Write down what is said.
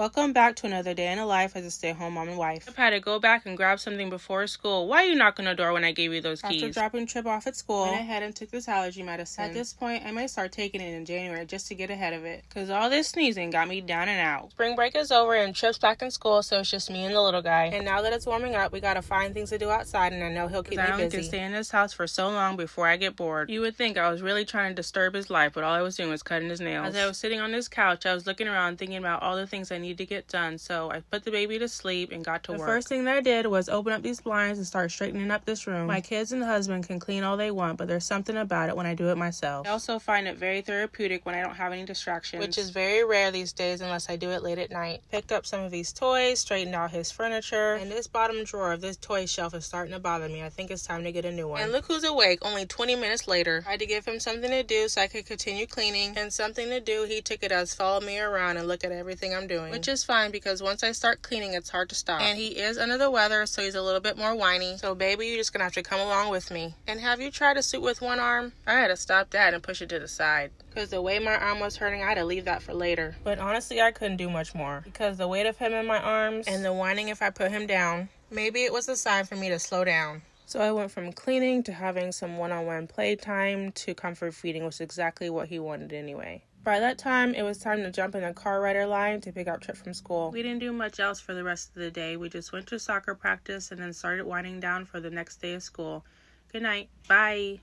Welcome back to another day in the life as a stay-at-home mom and wife. I had to go back and grab something before school. Why are you knocking on the door when I gave you those keys? After dropping Trip off at school, I went ahead and took this allergy medicine. At this point, I might start taking it in January just to get ahead of it, because all this sneezing got me down and out. Spring break is over and Trip's back in school, so it's just me and the little guy. And now that it's warming up, we gotta find things to do outside, and I know he'll keep me busy. I only can stay in this house for so long before I get bored. You would think I was really trying to disturb his life, but all I was doing was cutting his nails. As I was sitting on this couch, I was looking around thinking about all the things I need to get done. So I put the baby to sleep and got to work. The first thing that I did was open up these blinds and start straightening up this room. My kids and the husband can clean all they want, but there's something about it when I do it myself. I also find it very therapeutic when I don't have any distractions, which is very rare these days unless I do it late at night. Picked up some of these toys, straightened out his furniture, and this bottom drawer of this toy shelf is starting to bother me. I think it's time to get a new one. And look who's awake, only 20 minutes later. I had to give him something to do so I could continue cleaning, and something to do he took it as follow me around and look at everything I'm doing, which is fine because once I start cleaning, it's hard to stop. And he is under the weather, so he's a little bit more whiny. So baby, you're just gonna have to come along with me. And have you tried to sit with one arm? I had to stop that and push it to the side, because the way my arm was hurting, I had to leave that for later. But honestly, I couldn't do much more, because the weight of him in my arms and the whining if I put him down, maybe it was a sign for me to slow down. So I went from cleaning to having some one-on-one playtime to comfort feeding, which is exactly what he wanted anyway. By that time, it was time to jump in the car rider line to pick up Trip from school. We didn't do much else for the rest of the day. We just went to soccer practice and then started winding down for the next day of school. Good night. Bye.